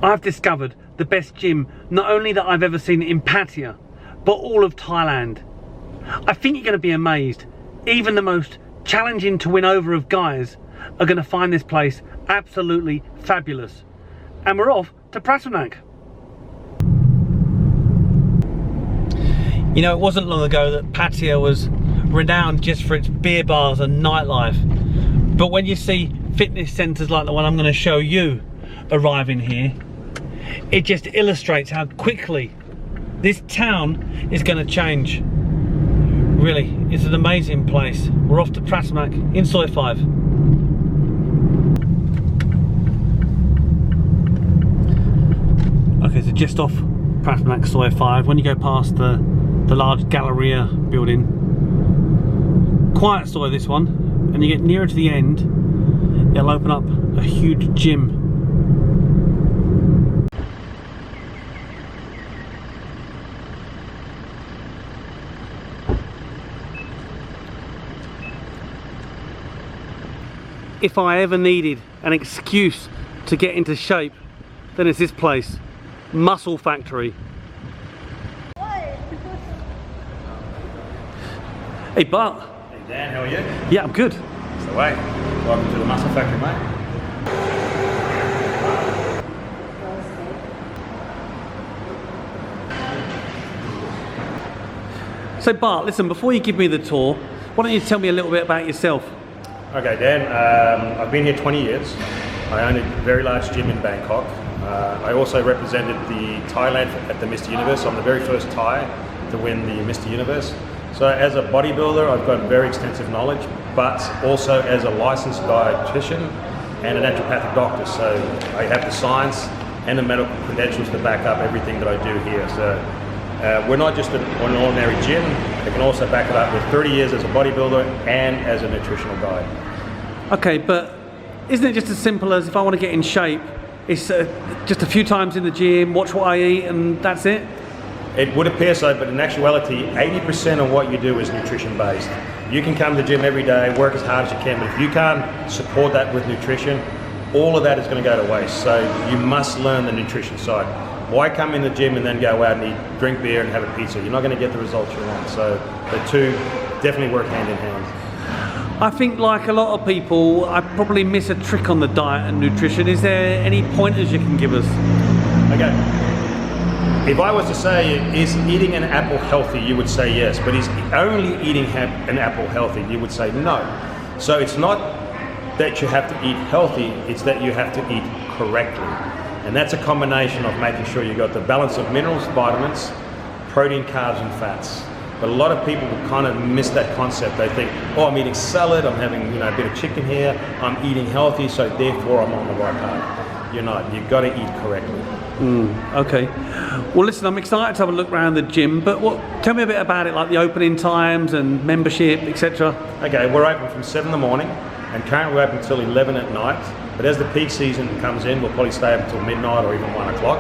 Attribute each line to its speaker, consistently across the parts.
Speaker 1: I've discovered the best gym not only that I've ever seen in Pattaya, but all of Thailand. I think you're going to be amazed. Even the most challenging to win over of guys are going to find this place absolutely fabulous. And we're off to Pattaya. You know, it wasn't long ago that Pattaya was renowned just for its beer bars and nightlife. But when you see fitness centres like the one I'm going to show you arriving here, it just illustrates how quickly this town is going to change. Really, it's an amazing place. We're off to Pattaya in Soi 5. Okay, so just off Pattaya Soi 5, when you go past the large Galleria building, quiet Soi this one, and you get nearer to the end, it'll open up a huge gym. If I ever needed an excuse to get into shape, then it's this place, Muscle Factory. Hey Bart.
Speaker 2: Hey Dan, how are you?
Speaker 1: Yeah, I'm good.
Speaker 2: That's the way. Welcome to the Muscle Factory, mate.
Speaker 1: So Bart, listen, before you give me the tour, why don't you tell me a little bit about yourself?
Speaker 2: Okay Dan, I've been here 20 years. I own a very large gym in Bangkok. I also represented Thailand at the Mr. Universe. I'm the very first Thai to win the Mr. Universe. So as a bodybuilder, I've got very extensive knowledge, but also as a licensed dietitian and a naturopathic doctor. So I have the science and the medical credentials to back up everything that I do here. So we're not just an ordinary gym. I can also back it up with 30 years as a bodybuilder and as a nutritional guide.
Speaker 1: Okay, but isn't it just as simple as if I want to get in shape, it's just a few times in the gym, watch what I eat, and that's it?
Speaker 2: It would appear so, but in actuality, 80% of what you do is nutrition based. You can come to the gym every day, work as hard as you can, but if you can't support that with nutrition, all of that is going to go to waste. So you must learn the nutrition side. Why come in the gym and then go out and drink beer and have a pizza? You're not going to get the results you want. So the two definitely work hand in hand.
Speaker 1: I think, like a lot of people, I probably miss a trick on the diet and nutrition. Is there any pointers you can give us?
Speaker 2: Okay. If I was to say, is eating an apple healthy, you would say yes, but is only eating an apple healthy, you would say no. So it's not that you have to eat healthy, it's that you have to eat correctly. And that's a combination of making sure you got the balance of minerals, vitamins, protein, carbs and fats. But a lot of people kind of miss that concept. They think, oh, I'm eating salad, I'm having a bit of chicken here, I'm eating healthy, so therefore I'm on the right path. You're not. You've got to eat correctly.
Speaker 1: Okay. Well, listen, I'm excited to have a look around the gym, but tell me a bit about it, like the opening times and membership, etc.
Speaker 2: Okay, we're open from 7 in the morning, and currently we're open until 11 at night. But as the peak season comes in, we'll probably stay up until midnight or even 1 o'clock.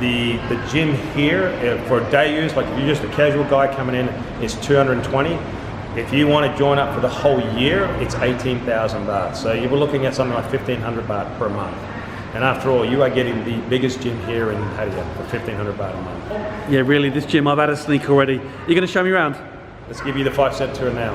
Speaker 2: The gym here, for day use, like if you're just a casual guy coming in, is 220. If you want to join up for the whole year, it's 18,000 baht. So you were looking at something like 1,500 baht per month. And after all, you are getting the biggest gym here in Pattaya for 1,500 baht a month.
Speaker 1: Yeah, really, this gym, I've had a sneak already. You're going to show me around?
Speaker 2: Let's give you the 5-step tour now.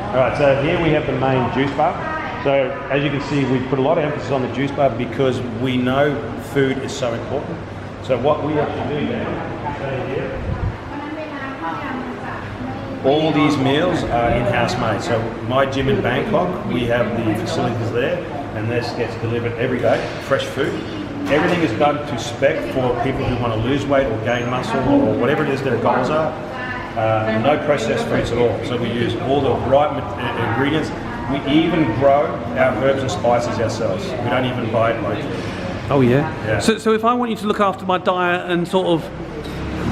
Speaker 2: All right, so here we have the main juice bar. So as you can see, we put a lot of emphasis on the juice bar because we know food is so important. So what we have to do now, so here, all these meals are in-house made. So my gym in Bangkok, we have the facilities there, and this gets delivered every day, fresh food. Everything is done to spec for people who want to lose weight or gain muscle or whatever it is their goals are. No processed foods at all. So we use all the right ingredients. We even grow our herbs and spices ourselves. We don't even buy it locally.
Speaker 1: Oh yeah? So if I want you to look after my diet and sort of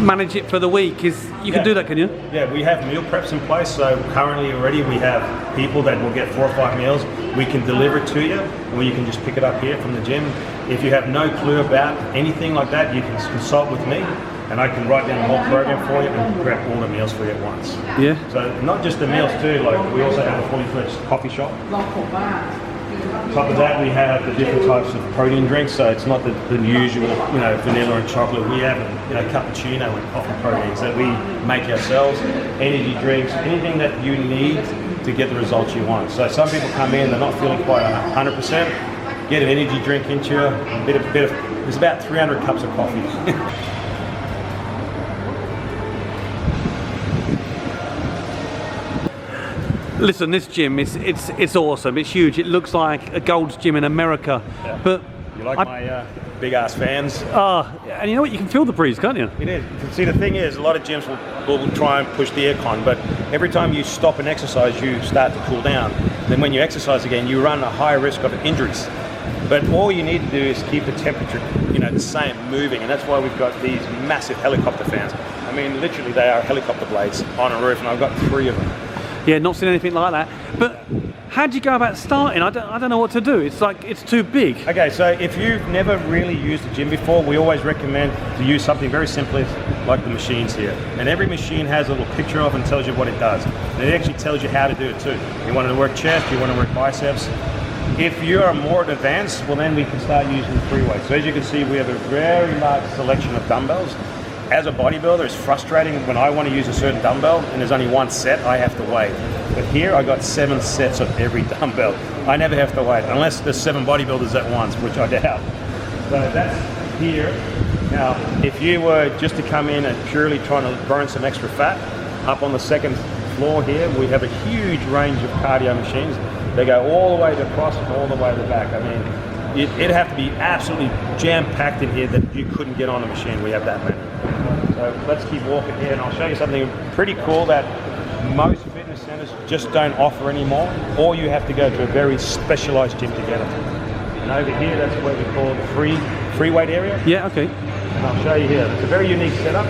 Speaker 1: manage it for the week, you can do that, can you?
Speaker 2: Yeah, we have meal preps in place. So currently already we have people that will get 4 or 5 meals. We can deliver it to you, or you can just pick it up here from the gym. If you have no clue about anything like that, you can consult with me, and I can write down the whole program for you and prep all the meals for you at once.
Speaker 1: Yeah.
Speaker 2: So not just the meals too, like we also have a fully fledged coffee shop. On top of that, we have the different types of protein drinks. So it's not the usual, vanilla and chocolate. We have, cappuccino and coffee proteins that we make ourselves. Energy drinks, anything that you need to get the results you want. So some people come in, they're not feeling quite 100%. Get an energy drink into you. There's about 300 cups of coffee.
Speaker 1: Listen, this gym it's awesome. It's huge. It looks like a Gold's Gym in America.
Speaker 2: Yeah.
Speaker 1: But
Speaker 2: you like my big ass fans?
Speaker 1: And you know what? You can feel the breeze, can't you?
Speaker 2: It is. See, the thing is, a lot of gyms will try and push the aircon, but every time you stop and exercise, you start to cool down. Then when you exercise again, you run a higher risk of injuries. But all you need to do is keep the temperature, the same, moving, and that's why we've got these massive helicopter fans. I mean, literally, they are helicopter blades on a roof, and I've got 3 of them.
Speaker 1: Yeah, not seen anything like that. But how do you go about starting? I don't know what to do. It's like it's too big.
Speaker 2: Okay, so if you've never really used a gym before, we always recommend to use something very simple like the machines here. And every machine has a little picture of and tells you what it does. And it actually tells you how to do it too. You want to work chest, you want to work biceps. If you are more advanced, well then we can start using free weights. So as you can see, we have a very large selection of dumbbells. As a bodybuilder, it's frustrating when I want to use a certain dumbbell and there's only one set, I have to wait. But here I got 7 sets of every dumbbell. I never have to wait, unless there's 7 bodybuilders at once, which I doubt. So that's here. Now, if you were just to come in and purely trying to burn some extra fat, up on the 2nd floor here, we have a huge range of cardio machines. They go all the way across and all the way to the back. I mean, it'd have to be absolutely jam-packed in here that you couldn't get on a machine. We have that many. So let's keep walking here, and I'll show you something pretty cool that most fitness centers just don't offer anymore, or you have to go to a very specialized gym to get it. And over here, that's what we call the free weight area.
Speaker 1: Yeah, okay.
Speaker 2: And I'll show you here. It's a very unique setup.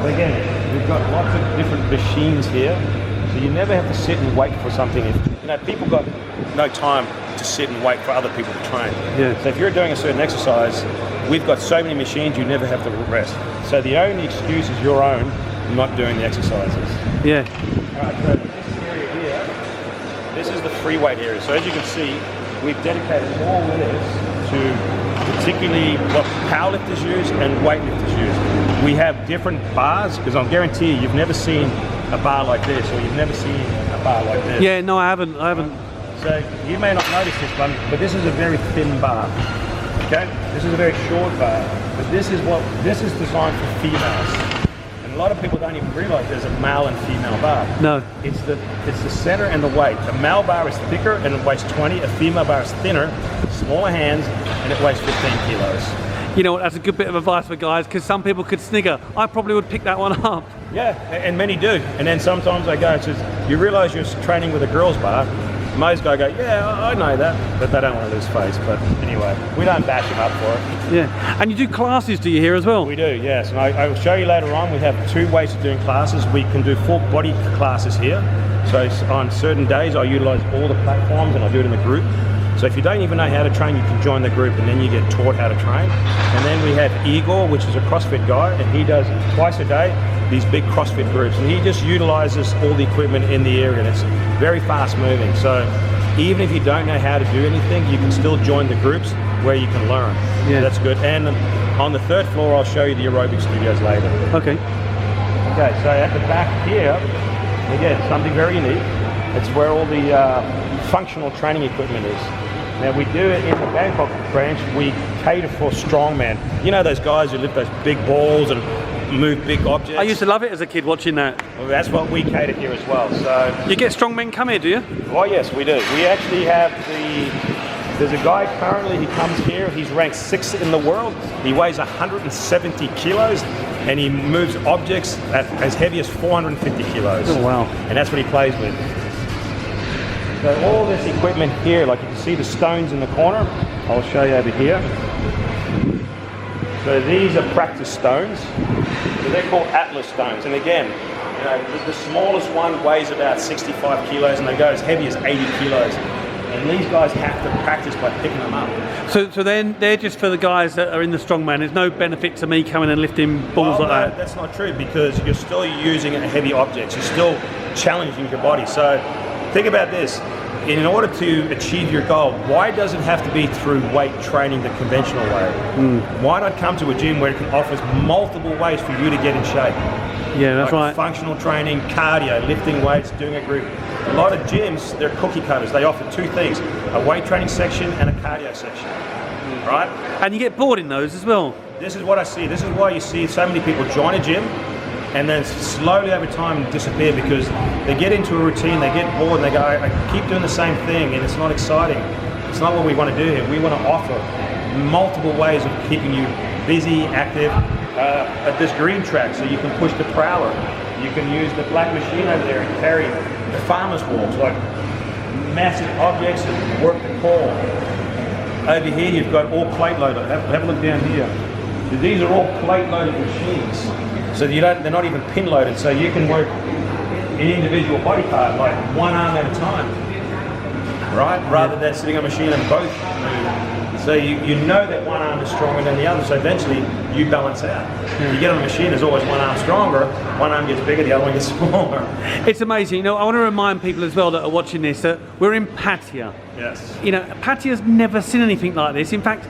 Speaker 2: But again, we've got lots of different machines here, so you never have to sit and wait for something. People got no time to sit and wait for other people to train.
Speaker 1: Yeah.
Speaker 2: So if you're doing a certain exercise, we've got so many machines you never have to rest. So the only excuse is your own not doing the exercises.
Speaker 1: Yeah.
Speaker 2: Alright, so this area here, this is the free weight area. So as you can see, we've dedicated all this to particularly what powerlifters use and weightlifters use. We have different bars, because I'll guarantee you've never seen a bar like this, or you've never seen a bar like this.
Speaker 1: Yeah, no, I haven't.
Speaker 2: So you may not notice this one, but this is a very thin bar. Okay, this is a very short bar, but this is designed for females. And a lot of people don't even realize there's a male and female bar.
Speaker 1: No.
Speaker 2: It's the center and the weight. A male bar is thicker and it weighs 20. A female bar is thinner, smaller hands, and it weighs 15 kilos.
Speaker 1: You know what, that's a good bit of advice for guys, because some people could snigger. I probably would pick that one up.
Speaker 2: Yeah, and many do. And then sometimes they go, you realize you're training with a girl's bar. Most guys go, yeah, I know that, but they don't want to lose face. But anyway, we don't bash them up for it.
Speaker 1: Yeah, and you do classes, do you, here as well?
Speaker 2: We do, yes. And I will show you later on, we have 2 ways of doing classes. We can do full body classes here. So on certain days, I utilize all the platforms and I do it in a group. So if you don't even know how to train, you can join the group and then you get taught how to train. And then we have Igor, which is a CrossFit guy, and he does twice a day these big CrossFit groups, and he just utilizes all the equipment in the area, and it's very fast moving. So even if you don't know how to do anything, you can still join the groups where you can learn.
Speaker 1: Yeah,
Speaker 2: that's good. And on the 3rd floor, I'll show you the aerobic studios later.
Speaker 1: Okay.
Speaker 2: Okay, so at the back here, again, something very unique. It's where all the functional training equipment is. Now we do it in the Bangkok branch, we cater for strongman. You know those guys who lift those big balls and move big objects?
Speaker 1: I used to love it as a kid, watching that.
Speaker 2: Well, that's what we cater here as well. So
Speaker 1: you get strong men come here, do you?
Speaker 2: Well, yes, we do. We actually have there's a guy currently, he comes here, he's ranked 6th in the world. He weighs 170 kilos and he moves objects as heavy as 450 kilos.
Speaker 1: Oh, wow.
Speaker 2: And that's what he plays with. So all this equipment here, like you can see the stones in the corner, I'll show you over here. So these are practice stones. So they're called Atlas stones. And again, the smallest one weighs about 65 kilos and they go as heavy as 80 kilos. And these guys have to practice by picking them up.
Speaker 1: So then they're just for the guys that are in the strongman. There's no benefit to me coming and lifting balls like that.
Speaker 2: That's not true, because you're still using heavy objects. You're still challenging your body. So think about this. in order to achieve your goal, why does it have to be through weight training the conventional way? Why not come to a gym where it can offer multiple ways for you to get in shape?
Speaker 1: Yeah, that's right.
Speaker 2: Functional training, cardio, lifting weights, doing a group. A lot of gyms, they're cookie cutters. They offer two things, a weight training section and a cardio section, right?
Speaker 1: And you get bored in those as well.
Speaker 2: This is what I see. This is why you see so many people join a gym and then slowly over time disappear because they get into a routine, they get bored, and they go, I keep doing the same thing and it's not exciting. It's not what we want to do here. We want to offer multiple ways of keeping you busy, active. At this green track, so you can push the prowler. You can use the black machine over there and carry the farmer's walks, like massive objects and work the core. Over here you've got all plate loaded. Have a look down here. These are all plate loaded machines. So they're not even pin loaded, so you can work an individual body part, like one arm at a time, right? Rather than sitting on a machine and both move. So you know that one arm is stronger than the other, so eventually you balance out. You get on a machine, there's always one arm stronger, one arm gets bigger, the other one gets smaller.
Speaker 1: It's amazing. You know, I want to remind people as well that are watching this that we're in Pattaya.
Speaker 2: Yes.
Speaker 1: You know, Pattaya's never seen anything like this. In fact,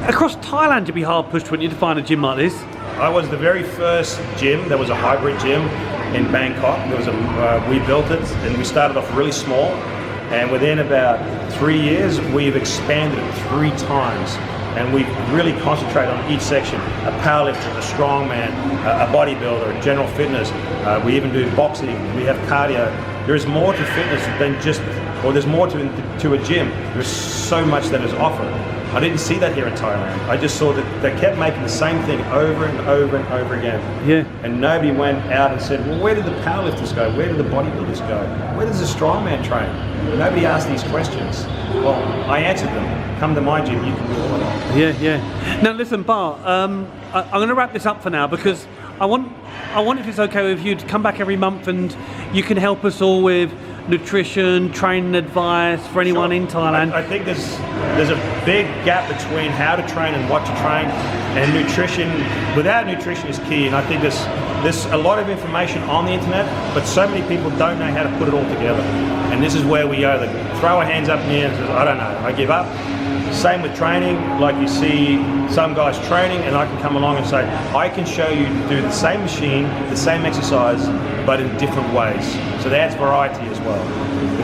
Speaker 1: across Thailand you'd be hard pushed, wouldn't you, to find a gym like this?
Speaker 2: I was the very first gym. There was a hybrid gym in Bangkok. We built it and we started off really small. And within about 3 years, we've expanded it 3 times. And we've really concentrated on each section. A powerlifter, a strongman, a bodybuilder, general fitness. We even do boxing, we have cardio. There's more to fitness than there's more to a gym. There's so much that is offered. I didn't see that here in Thailand. I just saw that they kept making the same thing over and over and over again. Yeah. And nobody went out and said, well, where did the powerlifters go? Where did the bodybuilders go? Where does the strongman train? Nobody asked these questions. Well, I answered them. Come to my gym, you can do all of that.
Speaker 1: Yeah, yeah. Now listen, Bart, I'm going to wrap this up for now because I want, if it's okay with you, to come back every month and you can help us all with nutrition, training advice for anyone in Thailand.
Speaker 2: I think there's a big gap between how to train and what to train, and nutrition. Without nutrition is key, and I think there's a lot of information on the internet, but so many people don't know how to put it all together. And this is where we either throw our hands up in the air and say, I don't know, I give up. Same with training, like you see some guys training and I can come along and say, I can show you to do the same machine, the same exercise, but in different ways. So that's variety as well.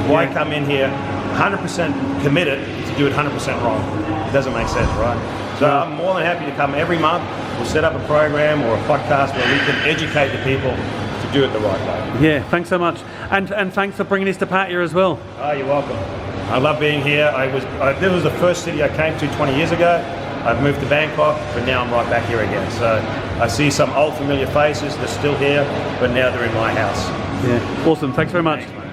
Speaker 2: Why come in here 100% committed to do it 100% wrong? It doesn't make sense, right? So I'm more than happy to come every month. We'll set up a program or a podcast where we can educate the people to do it the right way.
Speaker 1: Yeah, thanks so much. And thanks for bringing us to Pattaya as well.
Speaker 2: Oh, you're welcome. I love being here. This was the first city I came to 20 years ago. I've moved to Bangkok, but now I'm right back here again. So I see some old familiar faces. They're still here, but now they're in my house.
Speaker 1: Yeah, awesome. Thanks very much.
Speaker 2: Thanks,